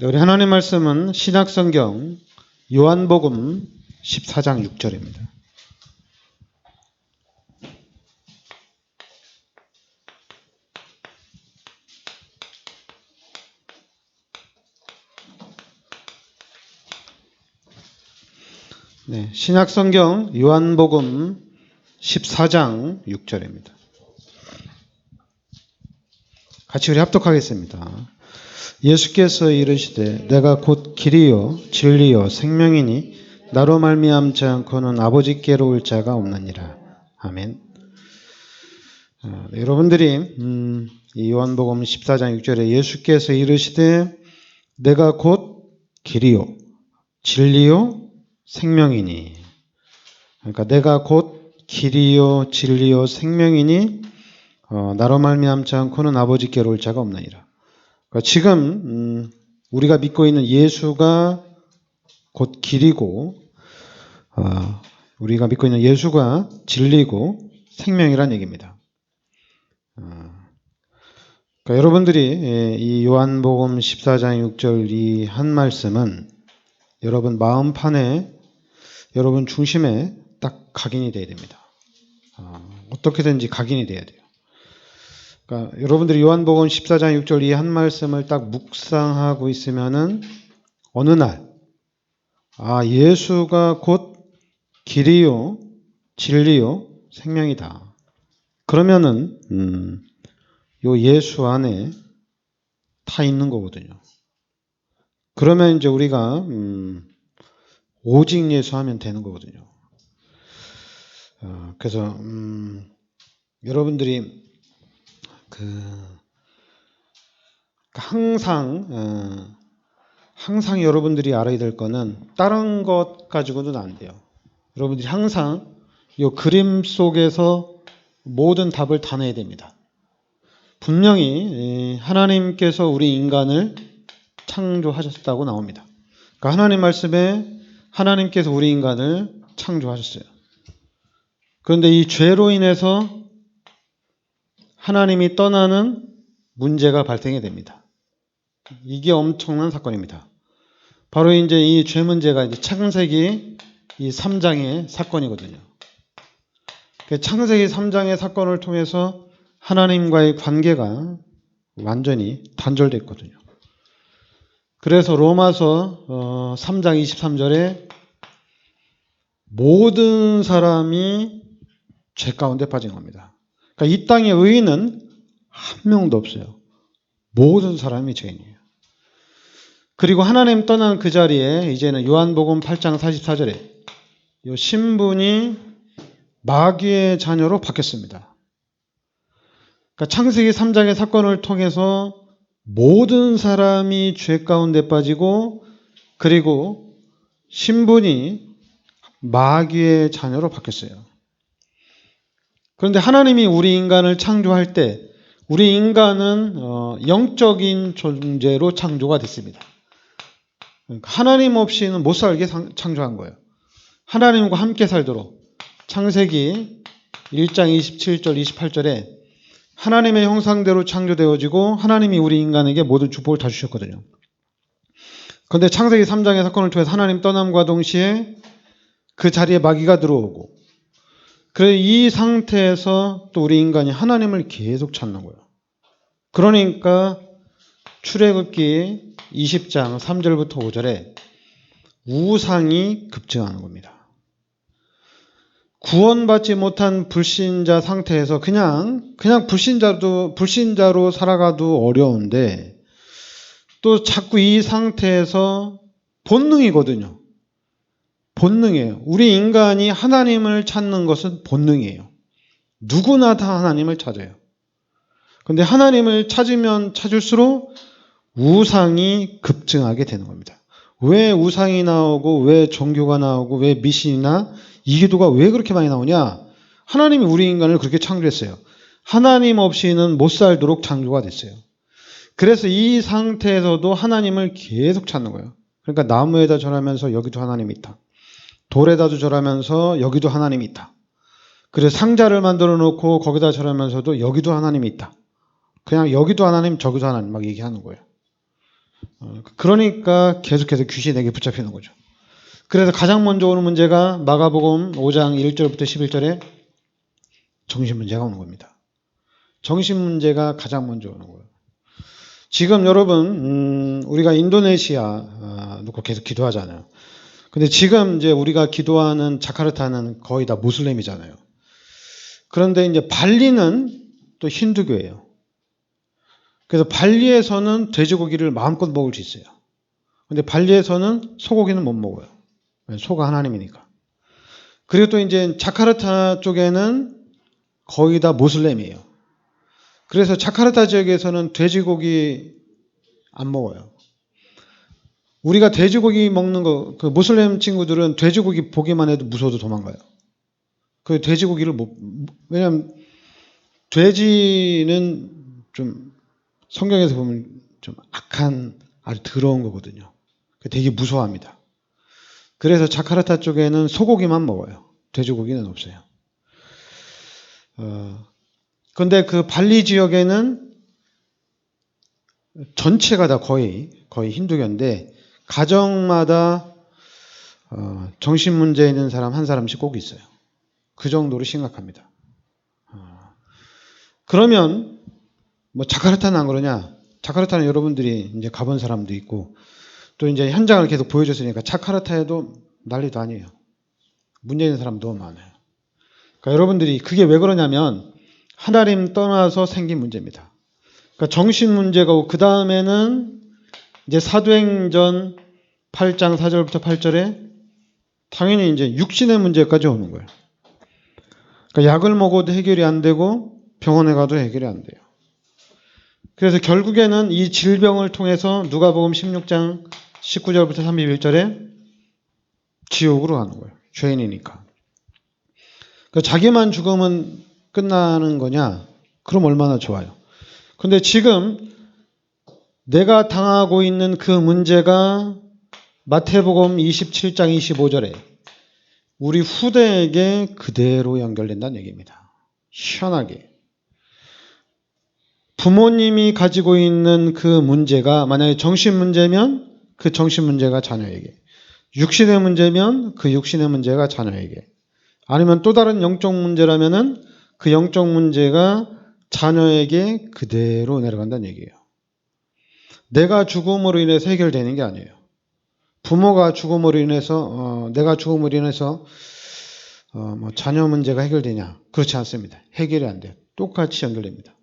네, 우리 하나님 말씀은 신약성경 요한복음 14장 6절입니다. 네, 신약성경 요한복음 14장 6절입니다. 같이 우리 합독하겠습니다. 예수께서 이르시되 내가 곧 길이요 진리요 생명이니 나로 말미암지 않고는 아버지께로 올 자가 없느니라. 아멘. 여러분들이 이 요한복음 14장 6절에 예수께서 이르시되 내가 곧 길이요 진리요 생명이니, 그러니까 내가 곧 길이요 진리요 생명이니 나로 말미암지 않고는 아버지께로 올 자가 없느니라. 그러니까 지금 우리가 믿고 있는 예수가 곧 길이고 우리가 믿고 있는 예수가 진리고 생명이란 얘기입니다. 그러니까 여러분들이 이 요한복음 14장 6절 이 한 말씀은 여러분 마음판에 여러분 중심에 딱 각인이 돼야 됩니다. 어떻게든지 각인이 돼야 돼요. 그러니까 여러분들이 요한복음 14장 6절 이 한 말씀을 딱 묵상하고 있으면은 어느 날 예수가 곧 길이요 진리요 생명이다. 그러면은 요 예수 안에 다 있는 거거든요. 그러면 이제 우리가 오직 예수 하면 되는 거거든요. 그래서 여러분들이 항상 여러분들이 알아야 될 거는 다른 것 가지고는 안 돼요. 여러분들이 항상 이 그림 속에서 모든 답을 다 내야 됩니다. 분명히 하나님께서 우리 인간을 창조하셨다고 나옵니다. 그러니까 하나님 말씀에 하나님께서 우리 인간을 창조하셨어요. 그런데 이 죄로 인해서 하나님이 떠나는 문제가 발생이 됩니다. 이게 엄청난 사건입니다. 바로 이제 이 죄 문제가 이제 창세기 이 3장의 사건이거든요. 창세기 3장의 사건을 통해서 하나님과의 관계가 완전히 단절됐거든요. 그래서 로마서 3장 23절에 모든 사람이 죄 가운데 빠진 겁니다. 그러니까 이 땅의 의인은 한 명도 없어요. 모든 사람이 죄인이에요. 그리고 하나님 떠난 그 자리에 이제는 요한복음 8장 44절에 이 신분이 마귀의 자녀로 바뀌었습니다. 그러니까 창세기 3장의 사건을 통해서 모든 사람이 죄 가운데 빠지고 그리고 신분이 마귀의 자녀로 바뀌었어요. 그런데 하나님이 우리 인간을 창조할 때 우리 인간은 영적인 존재로 창조가 됐습니다. 그러니까 하나님 없이는 못 살게 창조한 거예요. 하나님과 함께 살도록 창세기 1장 27절 28절에 하나님의 형상대로 창조되어지고 하나님이 우리 인간에게 모든 축복을 다 주셨거든요. 그런데 창세기 3장의 사건을 통해서 하나님 떠남과 동시에 그 자리에 마귀가 들어오고 그래서 이 상태에서 또 우리 인간이 하나님을 계속 찾는 거예요. 그러니까 출애굽기 20장 3절부터 5절에 우상이 급증하는 겁니다. 구원받지 못한 불신자 상태에서 그냥 불신자로 살아가도 어려운데 또 자꾸 이 상태에서 본능이거든요. 본능이에요. 우리 인간이 하나님을 찾는 것은 본능이에요. 누구나 다 하나님을 찾아요. 그런데 하나님을 찾으면 찾을수록 우상이 급증하게 되는 겁니다. 왜 우상이 나오고 왜 종교가 나오고 왜 미신이나 이기도가 왜 그렇게 많이 나오냐? 하나님이 우리 인간을 그렇게 창조했어요. 하나님 없이는 못 살도록 창조가 됐어요. 그래서 이 상태에서도 하나님을 계속 찾는 거예요. 그러니까 나무에다 절하면서 여기도 하나님이 있다. 돌에다도 절하면서 여기도 하나님이 있다. 그래서 상자를 만들어 놓고 거기다 절하면서도 여기도 하나님이 있다. 그냥 여기도 하나님 저기도 하나님 막 얘기하는 거예요. 그러니까 계속해서 귀신에게 붙잡히는 거죠. 그래서 가장 먼저 오는 문제가 마가복음 5장 1절부터 11절에 정신 문제가 오는 겁니다. 정신 문제가 가장 먼저 오는 거예요. 지금 여러분 우리가 인도네시아 놓고 계속 기도하잖아요. 근데 지금 이제 우리가 기도하는 자카르타는 거의 다 무슬림이잖아요. 그런데 이제 발리는 또 힌두교예요. 그래서 발리에서는 돼지고기를 마음껏 먹을 수 있어요. 근데 발리에서는 소고기는 못 먹어요. 소가 하나님이니까. 그리고 또 이제 자카르타 쪽에는 거의 다 모슬렘이에요. 그래서 자카르타 지역에서는 돼지고기 안 먹어요. 우리가 돼지고기 먹는 거, 그 모슬렘 친구들은 돼지고기 보기만 해도 무서워도 도망가요. 그 돼지고기를 왜냐면 돼지는 좀 성경에서 보면 좀 악한 아주 더러운 거거든요. 되게 무서워합니다. 그래서 자카르타 쪽에는 소고기만 먹어요. 돼지고기는 없어요. 근데 그 발리 지역에는 전체가 다 거의 힌두교인데 가정마다 정신 문제 있는 사람 한 사람씩 꼭 있어요. 그 정도로 심각합니다. 그러면 뭐 자카르타는 안 그러냐? 자카르타는 여러분들이 이제 가본 사람도 있고 또 이제 현장을 계속 보여줬으니까 자카르타에도 난리도 아니에요. 문제 있는 사람 너무 많아요. 그러니까 여러분들이 그게 왜 그러냐면 하나님 떠나서 생긴 문제입니다. 그러니까 정신 문제가 오고 그 다음에는 이제 사도행전 8장 4절부터 8절에 당연히 이제 육신의 문제까지 오는 거예요. 그러니까 약을 먹어도 해결이 안 되고 병원에 가도 해결이 안 돼요. 그래서 결국에는 이 질병을 통해서 누가복음 16장 19절부터 31절에 지옥으로 가는 거예요. 죄인이니까. 그러니까 자기만 죽으면 끝나는 거냐? 그럼 얼마나 좋아요. 근데 지금 내가 당하고 있는 그 문제가 마태복음 27장 25절에 우리 후대에게 그대로 연결된다는 얘기입니다. 희한하게. 부모님이 가지고 있는 그 문제가 만약에 정신 문제면 그 정신 문제가 자녀에게, 육신의 문제면 그 육신의 문제가 자녀에게, 아니면 또 다른 영적 문제라면은 그 영적 문제가 자녀에게 그대로 내려간다는 얘기예요. 내가 죽음으로 인해서 해결되는 게 아니에요. 부모가 죽음으로 인해서 내가 죽음으로 인해서 뭐 자녀 문제가 해결되냐? 그렇지 않습니다. 해결이 안 돼요. 똑같이 연결됩니다.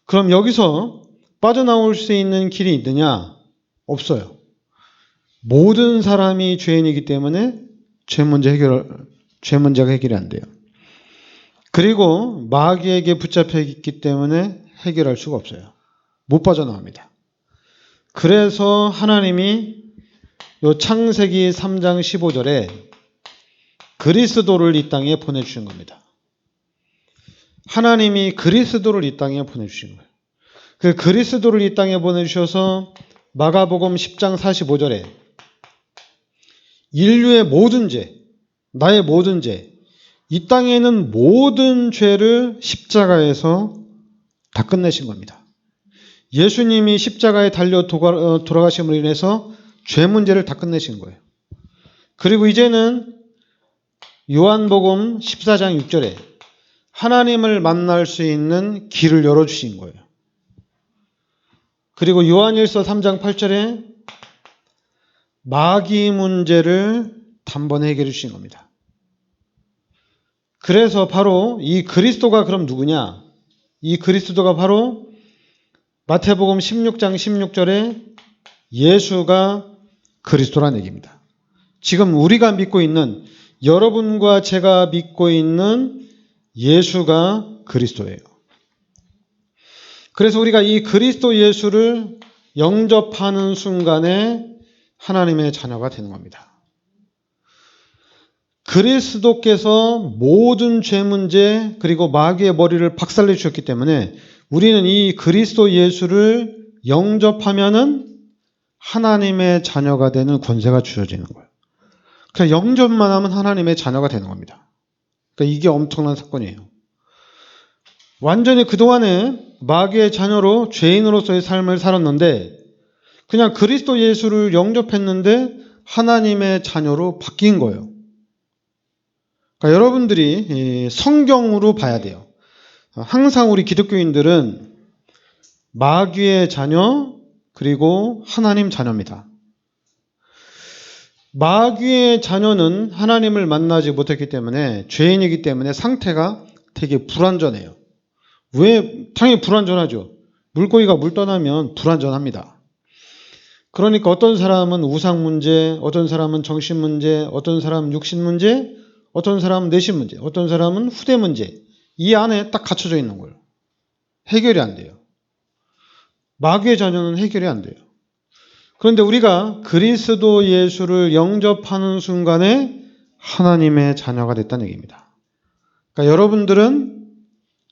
그럼 여기서 빠져나올 수 있는 길이 있느냐? 없어요. 모든 사람이 죄인이기 때문에 죄 문제가 해결이 안 돼요. 그리고 마귀에게 붙잡혀 있기 때문에 해결할 수가 없어요. 못 빠져나옵니다. 그래서 하나님이 요 창세기 3장 15절에 그리스도를 이 땅에 보내주신 겁니다. 하나님이 그리스도를 이 땅에 보내주신 거예요. 그 그리스도를 이 땅에 보내주셔서 마가복음 10장 45절에 인류의 모든 죄, 나의 모든 죄, 이 땅에 있는 모든 죄를 십자가에서 다 끝내신 겁니다. 예수님이 십자가에 달려 돌아가심으로 인해서 죄 문제를 다 끝내신 거예요. 그리고 이제는 요한복음 14장 6절에 하나님을 만날 수 있는 길을 열어주신 거예요. 그리고 요한일서 3장 8절에 마귀 문제를 단번에 해결해 주신 겁니다. 그래서 바로 이 그리스도가 그럼 누구냐? 이 그리스도가 바로 마태복음 16장 16절에 예수가 그리스도라는 얘기입니다. 지금 우리가 믿고 있는, 여러분과 제가 믿고 있는 예수가 그리스도예요. 그래서 우리가 이 그리스도 예수를 영접하는 순간에 하나님의 자녀가 되는 겁니다. 그리스도께서 모든 죄 문제 그리고 마귀의 머리를 박살내 주셨기 때문에 우리는 이 그리스도 예수를 영접하면은 하나님의 자녀가 되는 권세가 주어지는 거예요. 그냥 영접만 하면 하나님의 자녀가 되는 겁니다. 그러니까 이게 엄청난 사건이에요. 완전히 그동안에 마귀의 자녀로 죄인으로서의 삶을 살았는데 그냥 그리스도 예수를 영접했는데 하나님의 자녀로 바뀐 거예요. 그러니까 여러분들이 성경으로 봐야 돼요. 항상 우리 기독교인들은 마귀의 자녀 그리고 하나님 자녀입니다. 마귀의 자녀는 하나님을 만나지 못했기 때문에 죄인이기 때문에 상태가 되게 불완전해요. 왜? 당연히 불완전하죠. 물고기가 물 떠나면 불완전합니다. 그러니까 어떤 사람은 우상 문제, 어떤 사람은 정신 문제, 어떤 사람은 육신 문제, 어떤 사람은 내신 문제, 어떤 사람은 후대 문제. 이 안에 딱 갇혀져 있는 거예요. 해결이 안 돼요. 마귀의 자녀는 해결이 안 돼요. 그런데 우리가 그리스도 예수를 영접하는 순간에 하나님의 자녀가 됐다는 얘기입니다. 그러니까 여러분들은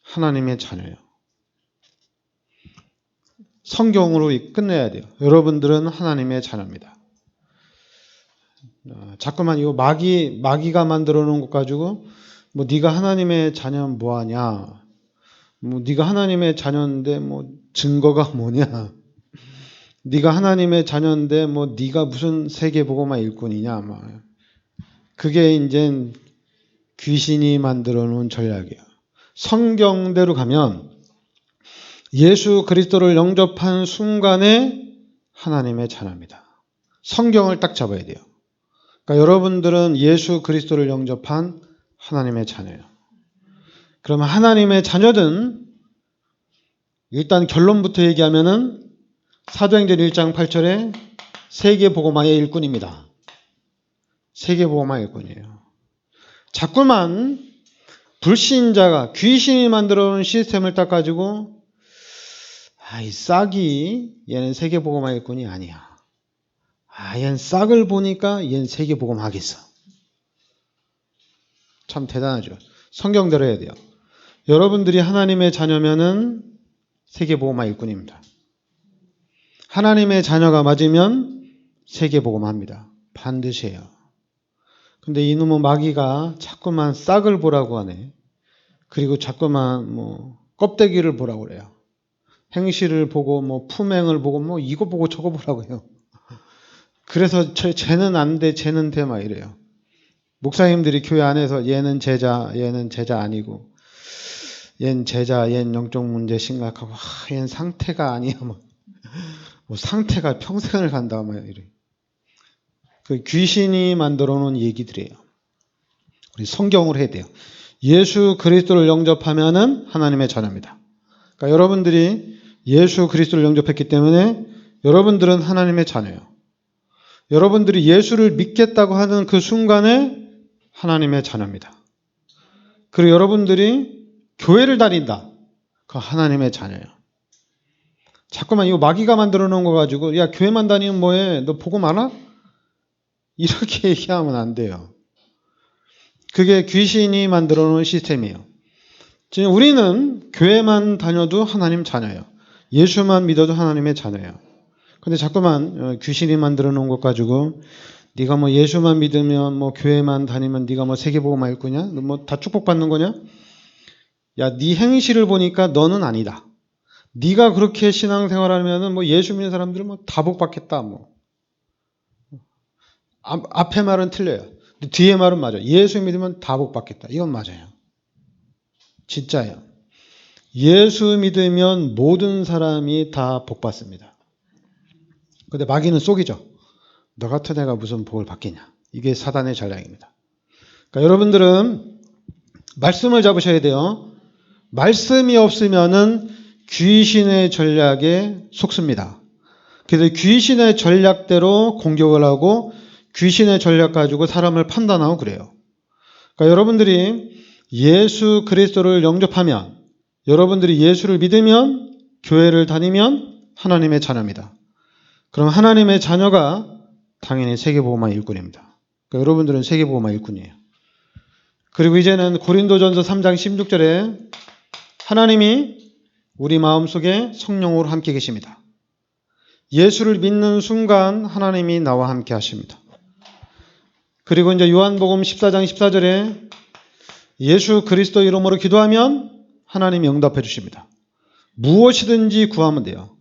하나님의 자녀예요. 성경으로 끝내야 돼요. 여러분들은 하나님의 자녀입니다. 자꾸만 이거 마귀가 만들어 놓은 것 가지고 뭐 네가 하나님의 자녀는 뭐 하냐? 뭐 네가 하나님의 자녀인데 뭐 증거가 뭐냐? 네가 하나님의 자녀인데 뭐 네가 무슨 세계복음화 일꾼이냐? 막 그게 이제 귀신이 만들어 놓은 전략이에요. 성경대로 가면 예수 그리스도를 영접한 순간에 하나님의 자녀입니다. 성경을 딱 잡아야 돼요. 그러니까 여러분들은 예수 그리스도를 영접한 하나님의 자녀예요. 그러면 하나님의 자녀든 일단 결론부터 얘기하면은 사도행전 1장 8절에 세계복음화의 일꾼입니다. 세계복음화의 일꾼이에요. 자꾸만 불신자가 귀신이 만들어 놓은 시스템을 딱 가지고 이 싹이 얘는 세계복음화 일꾼이 아니야. 얘는 싹을 보니까 얘는 세계복음 하겠어. 참 대단하죠. 성경대로 해야 돼요. 여러분들이 하나님의 자녀면은 세계복음화 일꾼입니다. 하나님의 자녀가 맞으면 세계복음 합니다. 반드시 해요. 근데 이놈의 마귀가 자꾸만 싹을 보라고 하네. 그리고 자꾸만 껍데기를 보라고 그래요. 행실을 보고 품행을 보고 이거 보고 저거 보라고 해요. 그래서 쟤는 안 돼, 쟤는 돼 막 이래요. 목사님들이 교회 안에서 얘는 제자, 얘는 제자 아니고 얘는 제자, 얘는 영적 문제 심각하고 얘는 상태가 아니야 막. 상태가 평생을 간다 막 이래. 그 귀신이 만들어 놓은 얘기들이에요. 우리 성경으로 해야 돼요. 예수 그리스도를 영접하면은 하나님의 자녀입니다. 그러니까 여러분들이 예수 그리스도를 영접했기 때문에 여러분들은 하나님의 자녀예요. 여러분들이 예수를 믿겠다고 하는 그 순간에 하나님의 자녀입니다. 그리고 여러분들이 교회를 다닌다. 그 하나님의 자녀예요. 자꾸만 이거 마귀가 만들어 놓은 거 가지고 야 교회만 다니면 뭐해? 너 복음 알아? 이렇게 얘기하면 안 돼요. 그게 귀신이 만들어 놓은 시스템이에요. 지금 우리는 교회만 다녀도 하나님 자녀예요. 예수만 믿어도 하나님의 자녀예요. 근데 자꾸만 귀신이 만들어 놓은 것 가지고 네가 예수만 믿으면 교회만 다니면 네가 세계복음 할 거냐? 너 다 축복받는 거냐? 야, 네 행실을 보니까 너는 아니다. 네가 그렇게 신앙생활하면은 예수 믿는 사람들은 다 복받겠다. 앞에 말은 틀려요. 뒤에 말은 맞아요. 예수 믿으면 다 복받겠다. 이건 맞아요. 진짜예요. 예수 믿으면 모든 사람이 다 복받습니다. 근데 마귀는 속이죠. 너 같은 애가 무슨 복을 받겠냐. 이게 사단의 전략입니다. 그러니까 여러분들은 말씀을 잡으셔야 돼요. 말씀이 없으면은 귀신의 전략에 속습니다. 그래서 귀신의 전략대로 공격을 하고 귀신의 전략 가지고 사람을 판단하고 그래요. 그러니까 여러분들이 예수 그리스도를 영접하면, 여러분들이 예수를 믿으면, 교회를 다니면 하나님의 자녀입니다. 그럼 하나님의 자녀가 당연히 세계복음화 일꾼입니다. 그러니까 여러분들은 세계복음화 일꾼이에요. 그리고 이제는 고린도전서 3장 16절에 하나님이 우리 마음속에 성령으로 함께 계십니다. 예수를 믿는 순간 하나님이 나와 함께 하십니다. 그리고 이제 요한복음 14장 14절에 예수 그리스도 이름으로 기도하면 하나님이 응답해 주십니다. 무엇이든지 구하면 돼요.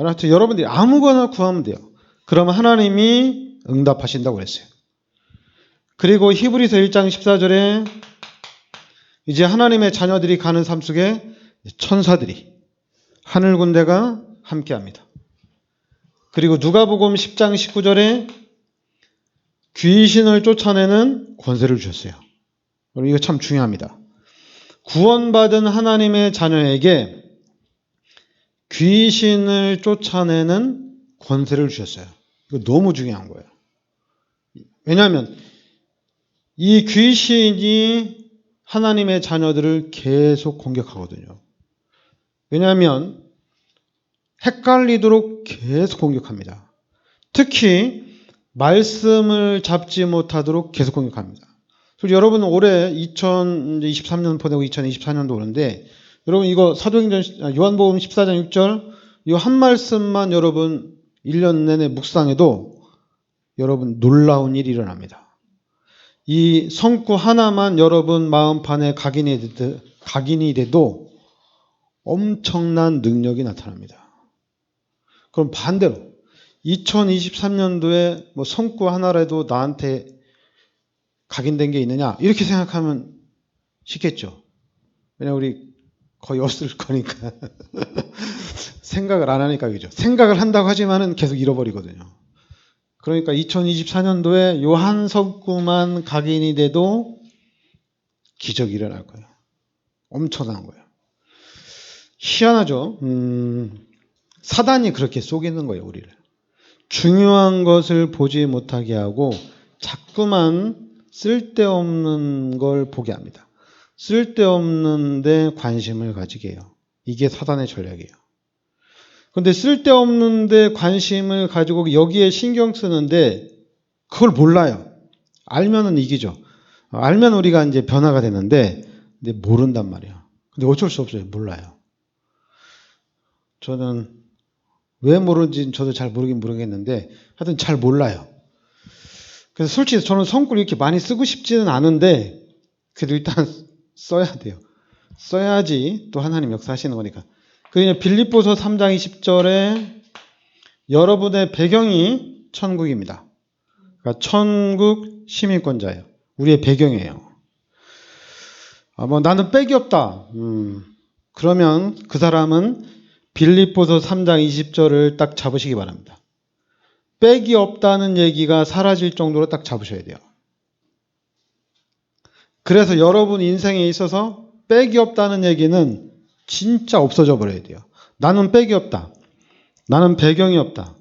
하여튼 여러분들이 아무거나 구하면 돼요. 그러면 하나님이 응답하신다고 그랬어요. 그리고 히브리서 1장 14절에 이제 하나님의 자녀들이 가는 삶 속에 천사들이, 하늘 군대가 함께합니다. 그리고 누가복음 10장 19절에 귀신을 쫓아내는 권세를 주셨어요. 이거 참 중요합니다. 구원받은 하나님의 자녀에게 귀신을 쫓아내는 권세를 주셨어요. 이거 너무 중요한 거예요. 왜냐하면 이 귀신이 하나님의 자녀들을 계속 공격하거든요. 왜냐하면 헷갈리도록 계속 공격합니다. 특히 말씀을 잡지 못하도록 계속 공격합니다. 그래서 여러분 올해 2023년 보내고 2024년도 오는데 여러분 이거 사도행전 요한복음 14장 6절 이 한 말씀만 여러분 1년 내내 묵상해도 여러분 놀라운 일이 일어납니다. 이 성구 하나만 여러분 마음판에 각인이 돼도 엄청난 능력이 나타납니다. 그럼 반대로 2023년도에 뭐 성구 하나라도 나한테 각인된 게 있느냐 이렇게 생각하면 쉽겠죠. 왜냐면 우리 거의 없을 거니까 생각을 안 하니까 그죠. 생각을 한다고 하지만은 계속 잃어버리거든요. 그러니까 2024년도에 요 한 성구만 각인이 돼도 기적이 일어날 거예요. 엄청난 거예요. 희한하죠. 사단이 그렇게 속이는 거예요, 우리를. 중요한 것을 보지 못하게 하고 자꾸만 쓸데없는 걸 보게 합니다. 쓸데없는 데 관심을 가지게 해요. 이게 사단의 전략이에요. 그런데 쓸데없는 데 관심을 가지고 여기에 신경 쓰는데 그걸 몰라요. 알면은 이기죠. 알면 우리가 이제 변화가 되는데 근데 모른단 말이에요. 근데 어쩔 수 없어요. 몰라요. 저는 왜 모르는지 저도 잘 모르겠는데 하여튼 잘 몰라요. 그래서 솔직히 저는 성구를 이렇게 많이 쓰고 싶지는 않은데 그래도 일단 써야 돼요. 써야지 또 하나님 역사하시는 거니까. 그러니까 빌립보서 3장 20절에 여러분의 배경이 천국입니다. 그러니까 천국 시민권자예요. 우리의 배경이에요. 뭐 나는 빽이 없다. 그러면 그 사람은 빌립보서 3장 20절을 딱 잡으시기 바랍니다. 빽이 없다는 얘기가 사라질 정도로 딱 잡으셔야 돼요. 그래서 여러분 인생에 있어서 빽이 없다는 얘기는 진짜 없어져 버려야 돼요. 나는 빽이 없다. 나는 배경이 없다.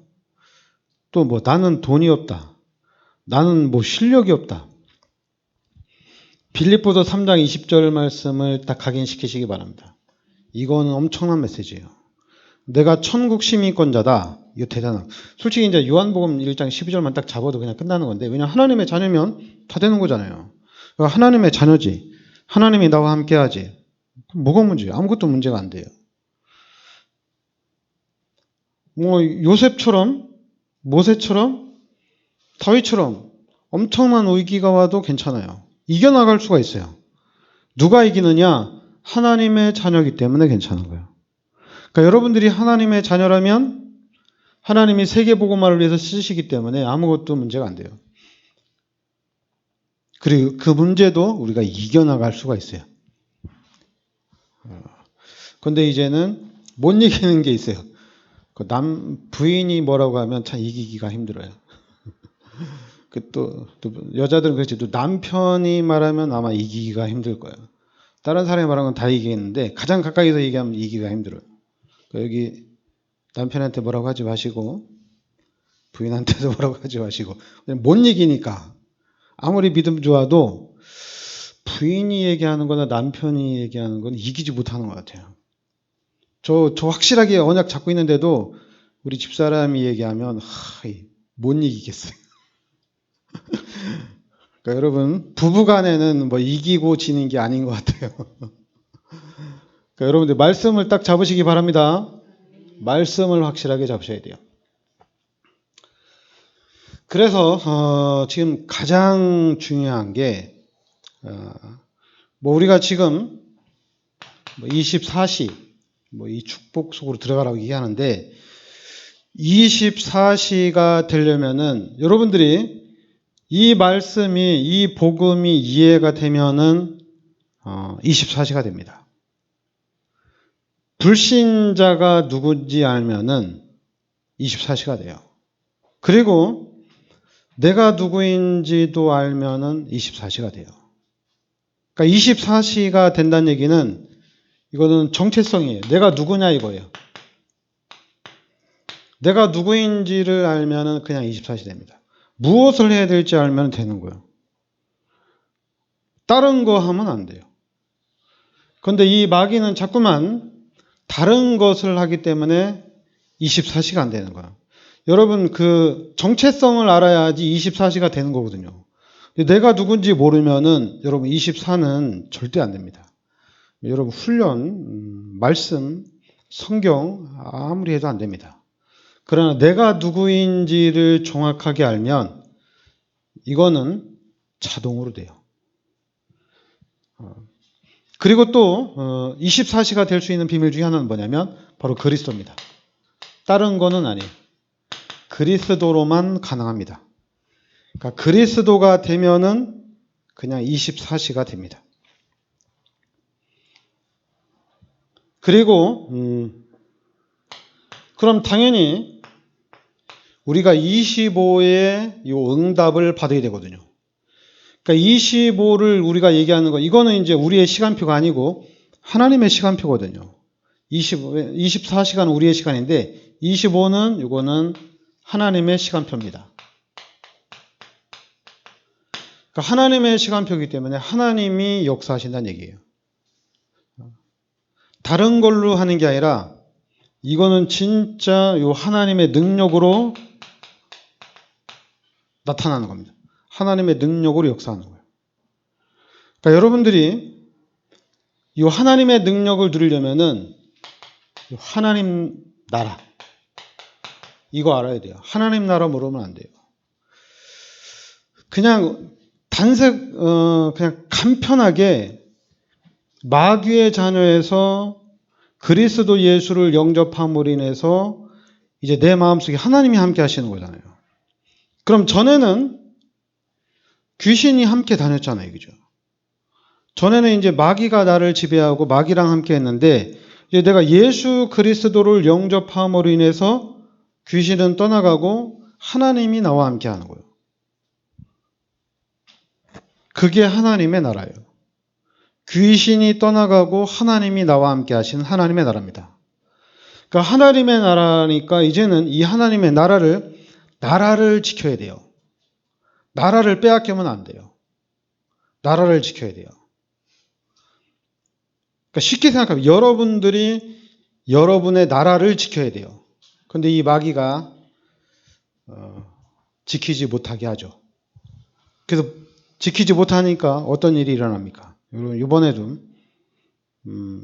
또 뭐 나는 돈이 없다. 나는 뭐 실력이 없다. 빌립보서 3장 20절 말씀을 딱 각인시키시기 바랍니다. 이거는 엄청난 메시지예요. 내가 천국 시민권자다. 이거 대단한. 솔직히 이제 요한복음 1장 12절만 딱 잡아도 그냥 끝나는 건데 왜냐하면 하나님의 자녀면 다 되는 거잖아요. 하나님의 자녀지. 하나님이 나와 함께하지. 뭐가 문제예요? 아무것도 문제가 안 돼요. 뭐 요셉처럼, 모세처럼, 다윗처럼 엄청난 위기가 와도 괜찮아요. 이겨나갈 수가 있어요. 누가 이기느냐? 하나님의 자녀이기 때문에 괜찮은 거예요. 그러니까 여러분들이 하나님의 자녀라면 하나님이 세계복음화를 위해서 쓰시기 때문에 아무것도 문제가 안 돼요. 그리고 그 문제도 우리가 이겨나갈 수가 있어요. 그런데 이제는 못 이기는 게 있어요. 부인이 뭐라고 하면 참 이기기가 힘들어요. 또 여자들은 그렇지. 또 남편이 말하면 아마 이기기가 힘들 거예요. 다른 사람이 말하는 건 다 이기겠는데 가장 가까이서 얘기하면 이기기가 힘들어요. 여기 남편한테 뭐라고 하지 마시고 부인한테도 뭐라고 하지 마시고 못 이기니까 아무리 믿음 좋아도 부인이 얘기하는 거나 남편이 얘기하는 건 이기지 못하는 것 같아요. 저 확실하게 언약 잡고 있는데도 우리 집사람이 얘기하면 못 이기겠어요. 그러니까 여러분 부부간에는 뭐 이기고 지는 게 아닌 것 같아요. 그러니까 여러분들 말씀을 딱 잡으시기 바랍니다. 말씀을 확실하게 잡으셔야 돼요. 그래서 지금 가장 중요한 게 뭐 우리가 지금 24시 이 축복 속으로 들어가라고 얘기하는데 24시가 되려면은 여러분들이 이 말씀이, 이 복음이 이해가 되면은 24시가 됩니다. 불신자가 누군지 알면은 24시가 돼요. 그리고 내가 누구인지도 알면은 24시가 돼요. 그러니까 24시가 된다는 얘기는 이거는 정체성이에요. 내가 누구냐 이거예요. 내가 누구인지를 알면은 그냥 24시 됩니다. 무엇을 해야 될지 알면 되는 거예요. 다른 거 하면 안 돼요. 그런데 이 마귀는 자꾸만 다른 것을 하기 때문에 24시가 안 되는 거예요. 여러분 그 정체성을 알아야지 24시가 되는 거거든요. 내가 누군지 모르면은 여러분 24는 절대 안 됩니다. 여러분 훈련, 말씀, 성경 아무리 해도 안 됩니다. 그러나 내가 누구인지를 정확하게 알면 이거는 자동으로 돼요. 그리고 또 24시가 될 수 있는 비밀 중에 하나는 뭐냐면 바로 그리스도입니다. 다른 거는 아니에요. 그리스도로만 가능합니다. 그러니까 그리스도가 되면은 그냥 24시가 됩니다. 그리고 그럼 당연히 우리가 25의 이 응답을 받아야 되거든요. 그러니까 25를 우리가 얘기하는 거, 이거는 이제 우리의 시간표가 아니고 하나님의 시간표거든요. 24시간은 우리의 시간인데 25는 이거는 하나님의 시간표입니다. 그러니까 하나님의 시간표이기 때문에 하나님이 역사하신다는 얘기예요. 다른 걸로 하는 게 아니라 이거는 진짜 요 하나님의 능력으로 나타나는 겁니다. 하나님의 능력으로 역사하는 거예요. 그러니까 여러분들이 이 하나님의 능력을 누리려면은 하나님 나라 이거 알아야 돼요. 하나님 나라 모르면 안 돼요. 그냥 그냥 간편하게 마귀의 자녀에서 그리스도 예수를 영접함으로 인해서 이제 내 마음속에 하나님이 함께 하시는 거잖아요. 그럼 전에는 귀신이 함께 다녔잖아요. 그죠? 전에는 이제 마귀가 나를 지배하고 마귀랑 함께 했는데 이제 내가 예수 그리스도를 영접함으로 인해서 귀신은 떠나가고 하나님이 나와 함께 하는 거예요. 그게 하나님의 나라예요. 귀신이 떠나가고 하나님이 나와 함께 하신 하나님의 나라입니다. 그러니까 하나님의 나라니까 이제는 이 하나님의 나라를 지켜야 돼요. 나라를 빼앗기면 안 돼요. 나라를 지켜야 돼요. 그러니까 쉽게 생각하면 여러분들이 여러분의 나라를 지켜야 돼요. 그런데 이 마귀가 지키지 못하게 하죠. 그래서 지키지 못하니까 어떤 일이 일어납니까? 이번에도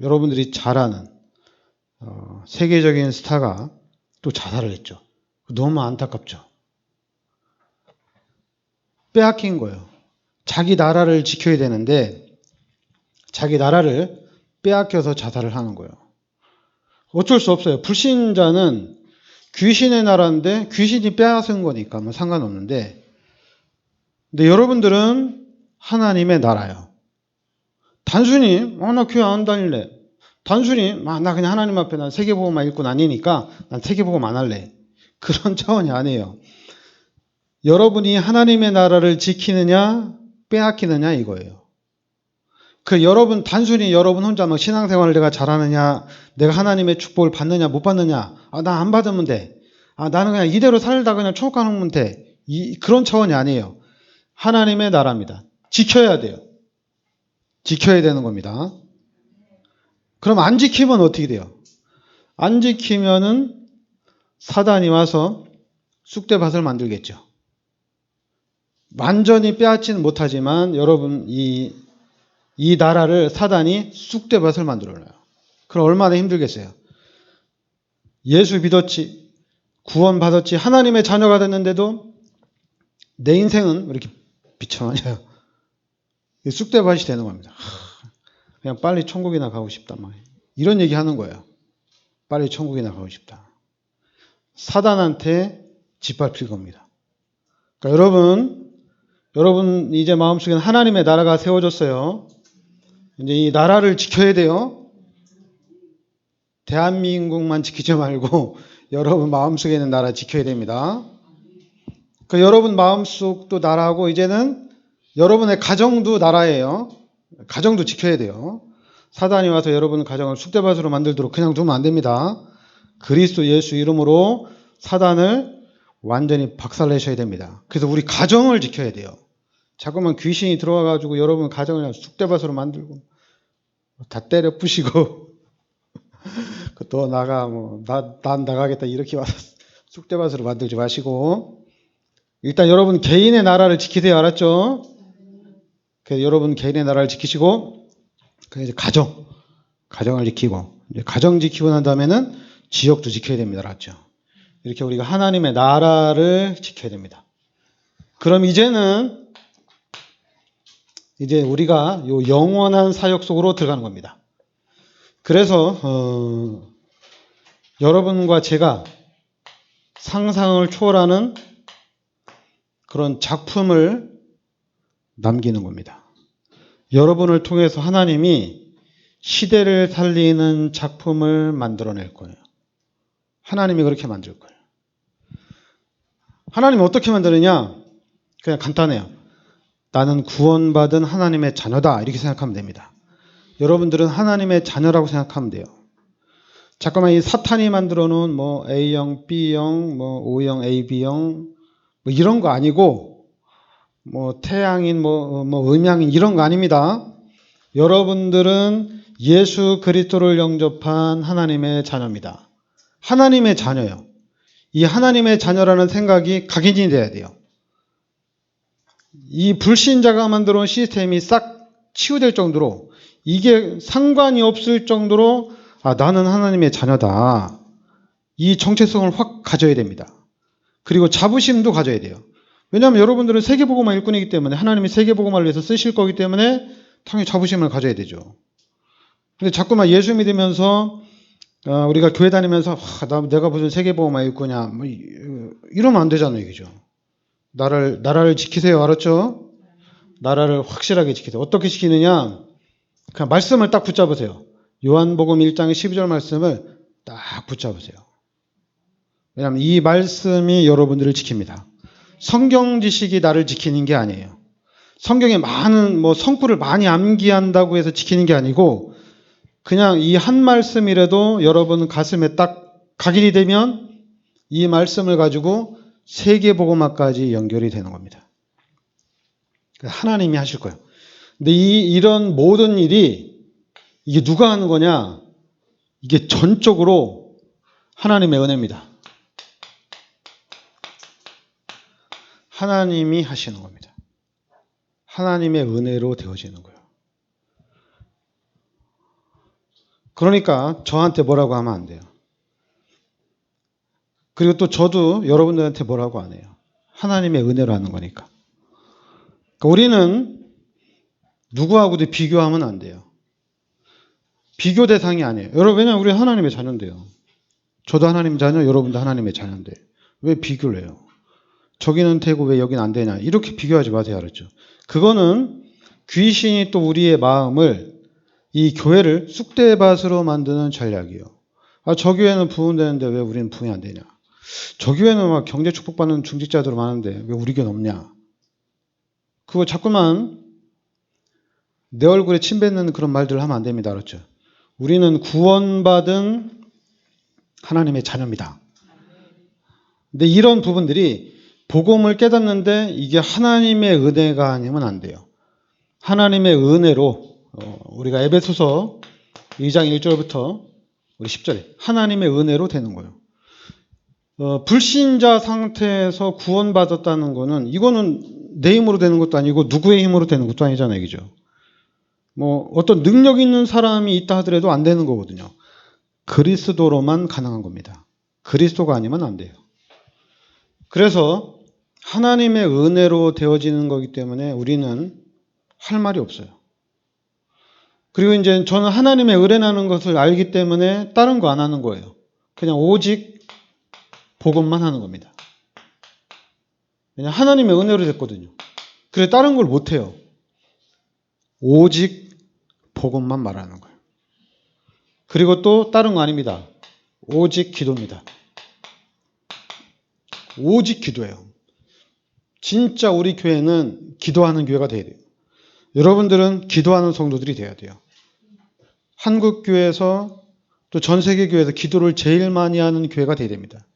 여러분들이 잘 아는 세계적인 스타가 또 자살을 했죠. 너무 안타깝죠. 빼앗긴 거예요. 자기 나라를 지켜야 되는데 자기 나라를 빼앗겨서 자살을 하는 거예요. 어쩔 수 없어요. 불신자는 귀신의 나라인데 귀신이 빼앗은 거니까 뭐 상관없는데 근데 여러분들은 하나님의 나라예요. 단순히 나 교회 안 다닐래. 단순히 나 그냥 하나님 앞에 난 세계복음만 읽고 다니니까 난 세계복음 안 할래. 그런 차원이 아니에요. 여러분이 하나님의 나라를 지키느냐 빼앗기느냐 이거예요. 여러분 단순히 여러분 혼자 막 신앙생활을 내가 잘하느냐 내가 하나님의 축복을 받느냐 못 받느냐 나 안 받으면 돼. 나는 그냥 이대로 살다 그냥 천국 가면 돼. 그런 차원이 아니에요. 하나님의 나라입니다. 지켜야 돼요. 지켜야 되는 겁니다. 그럼 안 지키면 어떻게 돼요? 안 지키면은 사단이 와서 쑥대밭을 만들겠죠. 완전히 빼앗지는 못하지만 여러분 이 나라를 사단이 쑥대밭을 만들어놔요. 그럼 얼마나 힘들겠어요? 예수 믿었지, 구원받았지, 하나님의 자녀가 됐는데도 내 인생은 왜 이렇게 비참하냐. 쑥대밭이 되는 겁니다. 그냥 빨리 천국이나 가고 싶다. 이런 얘기 하는 거예요. 빨리 천국이나 가고 싶다. 사단한테 짓밟힐 겁니다. 그러니까 여러분 이제 마음속에 하나님의 나라가 세워졌어요. 이제 이 나라를 지켜야 돼요. 대한민국만 지키지 말고 여러분 마음속에 있는 나라 지켜야 됩니다. 그 여러분 마음속도 나라고 이제는 여러분의 가정도 나라예요. 가정도 지켜야 돼요. 사단이 와서 여러분 가정을 쑥대밭으로 만들도록 그냥 두면 안 됩니다. 그리스도 예수 이름으로 사단을 완전히 박살내셔야 됩니다. 그래서 우리 가정을 지켜야 돼요. 자꾸만 귀신이 들어와가지고 여러분 가정을 쑥대밭으로 만들고 다 때려 부시고 또 나가 난 나가겠다 이렇게 와서 쑥대밭으로 만들지 마시고 일단 여러분 개인의 나라를 지키세요. 알았죠? 그래서 여러분 개인의 나라를 지키시고 이제 가정을 지키고 이제 가정 지키고 난 다음에는 지역도 지켜야 됩니다. 알았죠? 이렇게 우리가 하나님의 나라를 지켜야 됩니다. 그럼 이제 우리가 요 영원한 사역 속으로 들어가는 겁니다. 그래서 여러분과 제가 상상을 초월하는 그런 작품을 남기는 겁니다. 여러분을 통해서 하나님이 시대를 살리는 작품을 만들어낼 거예요. 하나님이 그렇게 만들 거예요. 하나님이 어떻게 만드느냐? 그냥 간단해요. 나는 구원받은 하나님의 자녀다. 이렇게 생각하면 됩니다. 여러분들은 하나님의 자녀라고 생각하면 돼요. 잠깐만 이 사탄이 만들어 놓은 A형, B형, O형, AB형 이런 거 아니고 태양인 음양인 이런 거 아닙니다. 여러분들은 예수 그리스도를 영접한 하나님의 자녀입니다. 하나님의 자녀예요. 이 하나님의 자녀라는 생각이 각인이 돼야 돼요. 이 불신자가 만들어 온 시스템이 싹 치유될 정도로 이게 상관이 없을 정도로 나는 하나님의 자녀다. 이 정체성을 확 가져야 됩니다. 그리고 자부심도 가져야 돼요. 왜냐하면 여러분들은 세계복음화 일꾼이기 때문에 하나님이 세계복음화를 위해서 쓰실 거기 때문에 당연히 자부심을 가져야 되죠. 근데 자꾸만 예수 믿으면서 우리가 교회 다니면서 내가 무슨 세계복음화 일꾼이냐 이러면 안 되잖아요. 이거죠. 나라를 지키세요. 알았죠? 나라를 확실하게 지키세요. 어떻게 지키느냐? 그냥 말씀을 딱 붙잡으세요. 요한복음 1장 12절 말씀을 딱 붙잡으세요. 왜냐하면 이 말씀이 여러분들을 지킵니다. 성경 지식이 나를 지키는 게 아니에요. 성경에 많은 성구를 많이 암기한다고 해서 지키는 게 아니고 그냥 이 한 말씀이라도 여러분 가슴에 딱 각인이 되면 이 말씀을 가지고 세계복음화까지 연결이 되는 겁니다. 하나님이 하실 거예요. 근데 이런 모든 일이 이게 누가 하는 거냐? 이게 전적으로 하나님의 은혜입니다. 하나님이 하시는 겁니다. 하나님의 은혜로 되어지는 거예요. 그러니까 저한테 뭐라고 하면 안 돼요. 그리고 또 저도 여러분들한테 뭐라고 안 해요. 하나님의 은혜로 하는 거니까. 그러니까 우리는 누구하고도 비교하면 안 돼요. 비교 대상이 아니에요. 여러분, 왜냐하면 우리 하나님의 자녀인데요. 저도 하나님 자녀, 여러분도 하나님의 자녀인데 왜 비교를 해요? 저기는 되고 왜 여기는 안 되냐? 이렇게 비교하지 마세요. 알았죠? 그거는 귀신이 또 우리의 마음을 이 교회를 쑥대밭으로 만드는 전략이에요. 저 교회는 부흥되는데 왜 우리는 부흥이 안 되냐? 저 교회는 막 경제 축복받는 중직자들 많은데 왜 우리 교회는 없냐? 그거 자꾸만 내 얼굴에 침 뱉는 그런 말들을 하면 안 됩니다. 알았죠? 우리는 구원받은 하나님의 자녀입니다. 근데 이런 부분들이 복음을 깨닫는데 이게 하나님의 은혜가 아니면 안 돼요. 하나님의 은혜로 우리가 에베소서 2장 1절부터 우리 10절에 하나님의 은혜로 되는 거예요. 불신자 상태에서 구원받았다는 거는 이거는 내 힘으로 되는 것도 아니고 누구의 힘으로 되는 것도 아니잖아요. 그죠? 어떤 능력 있는 사람이 있다 하더라도 안 되는 거거든요. 그리스도로만 가능한 겁니다. 그리스도가 아니면 안 돼요. 그래서 하나님의 은혜로 되어지는 거기 때문에 우리는 할 말이 없어요. 그리고 이제 저는 하나님의 은혜라는 것을 알기 때문에 다른 거 안 하는 거예요. 그냥 오직 복음만 하는 겁니다. 왜냐하면 하나님의 은혜로 됐거든요. 그래 다른 걸 못해요. 오직 복음만 말하는 거예요. 그리고 또 다른 거 아닙니다. 오직 기도입니다. 오직 기도예요. 진짜 우리 교회는 기도하는 교회가 돼야 돼요. 여러분들은 기도하는 성도들이 돼야 돼요. 한국 교회에서 또 전 세계 교회에서 기도를 제일 많이 하는 교회가 돼야 됩니다.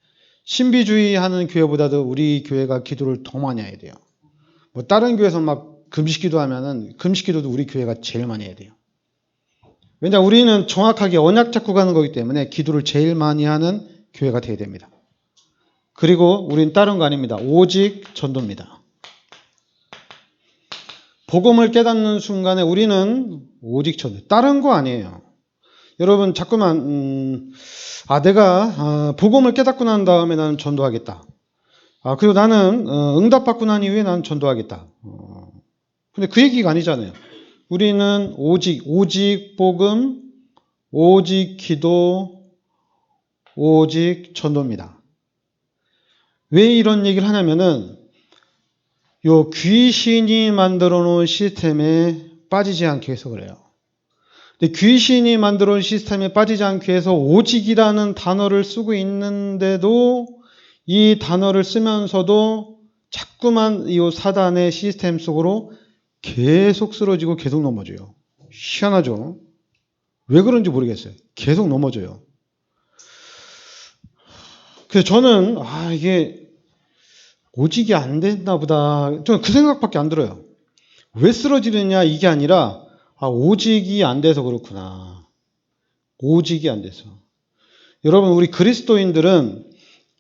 신비주의 하는 교회보다도 우리 교회가 기도를 더 많이 해야 돼요. 뭐 다른 교회에서 막 금식 기도하면은 금식 기도도 우리 교회가 제일 많이 해야 돼요. 왜냐 우리는 정확하게 언약 잡고 가는 거기 때문에 기도를 제일 많이 하는 교회가 돼야 됩니다. 그리고 우리는 다른 거 아닙니다. 오직 전도입니다. 복음을 깨닫는 순간에 우리는 오직 전도. 다른 거 아니에요. 여러분 자꾸만 내가 복음을 깨닫고 난 다음에 나는 전도하겠다. 그리고 나는 응답받고 난 이후에 나는 전도하겠다. 근데 그 얘기가 아니잖아요. 우리는 오직 복음, 오직 기도, 오직 전도입니다. 왜 이런 얘기를 하냐면은 요 귀신이 만들어 놓은 시스템에 빠지지 않기 위해서 그래요. 근데 귀신이 만들어 놓은 시스템에 빠지지 않기 위해서 오직이라는 단어를 쓰고 있는데도 이 단어를 쓰면서도 자꾸만 이 사단의 시스템 속으로 계속 쓰러지고 계속 넘어져요. 희한하죠? 왜 그런지 모르겠어요. 계속 넘어져요. 그래서 저는 이게 오직이 안 됐나 보다. 저는 그 생각밖에 안 들어요. 왜 쓰러지느냐 이게 아니라 오직이 안 돼서 그렇구나. 오직이 안 돼서. 여러분 우리 그리스도인들은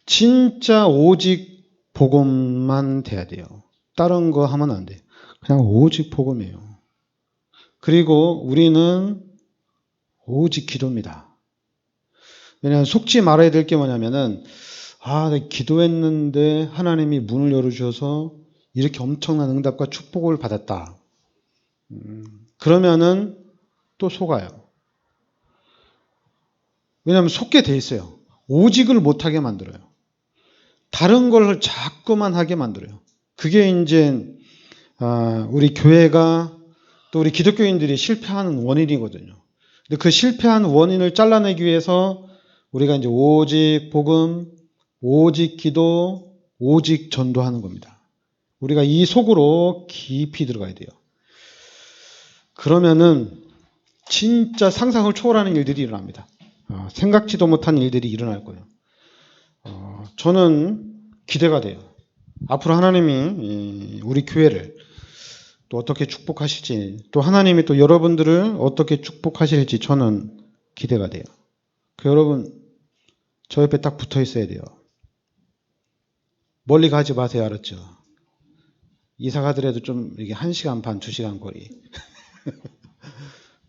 진짜 오직 복음만 돼야 돼요. 다른 거 하면 안 돼요. 그냥 오직 복음이에요. 그리고 우리는 오직 기도입니다. 왜냐하면 속지 말아야 될 게 뭐냐면은 내가 기도했는데 하나님이 문을 열어주셔서 이렇게 엄청난 응답과 축복을 받았다. 그러면은 또 속아요. 왜냐하면 속게 돼 있어요. 오직을 못하게 만들어요. 다른 걸 자꾸만 하게 만들어요. 그게 이제 우리 교회가 또 우리 기독교인들이 실패하는 원인이거든요. 근데 그 실패한 원인을 잘라내기 위해서 우리가 이제 오직 복음, 오직 기도, 오직 전도하는 겁니다. 우리가 이 속으로 깊이 들어가야 돼요. 그러면은 진짜 상상을 초월하는 일들이 일어납니다. 생각지도 못한 일들이 일어날 거예요. 저는 기대가 돼요. 앞으로 하나님이 우리 교회를 또 어떻게 축복하실지, 또 하나님이 또 여러분들을 어떻게 축복하실지 저는 기대가 돼요. 여러분 저 옆에 딱 붙어 있어야 돼요. 멀리 가지 마세요. 알았죠? 이사 가더라도 좀 이렇게 1시간 반, 2시간 거리.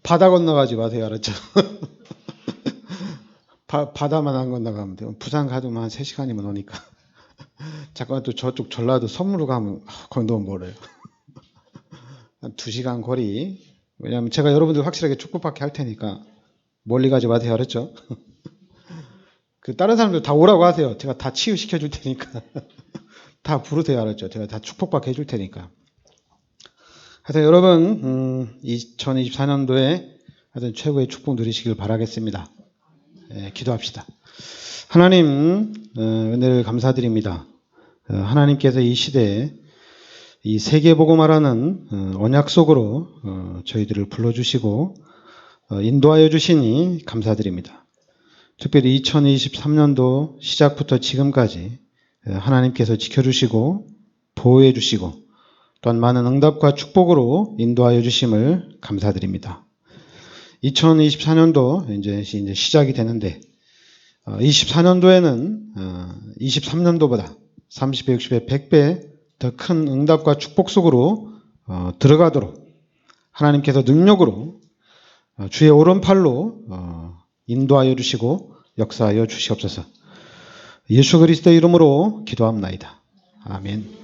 바다 건너가지 마세요. 알았죠? 바다만 안 건너가면 돼요. 부산 가도 한 3시간이면 오니까. 잠깐 또 저쪽 전라도 섬으로 가면 거기 너무 멀어요. 한 2시간 거리. 왜냐하면 제가 여러분들 확실하게 축복받게 할 테니까 멀리 가지 마세요. 알았죠? 다른 사람들 다 오라고 하세요. 제가 다 치유시켜 줄 테니까. 다 부르세요. 알았죠? 제가 다 축복받게 해줄 테니까. 하여튼 여러분 2024년도에 하여튼 최고의 축복 누리시길 바라겠습니다. 기도합시다. 하나님 은혜를 감사드립니다. 하나님께서 이 시대에 이 세계복음화라는 언약 속으로 저희들을 불러주시고 인도하여 주시니 감사드립니다. 특별히 2023년도 시작부터 지금까지 하나님께서 지켜주시고 보호해 주시고 또한 많은 응답과 축복으로 인도하여 주심을 감사드립니다. 2024년도 이제 시작이 되는데 24년도에는 23년도보다 30배, 60배, 100배 더 큰 응답과 축복 속으로 들어가도록 하나님께서 능력으로 주의 오른팔로 인도하여 주시고 역사하여 주시옵소서. 예수 그리스도의 이름으로 기도합나이다. 아멘.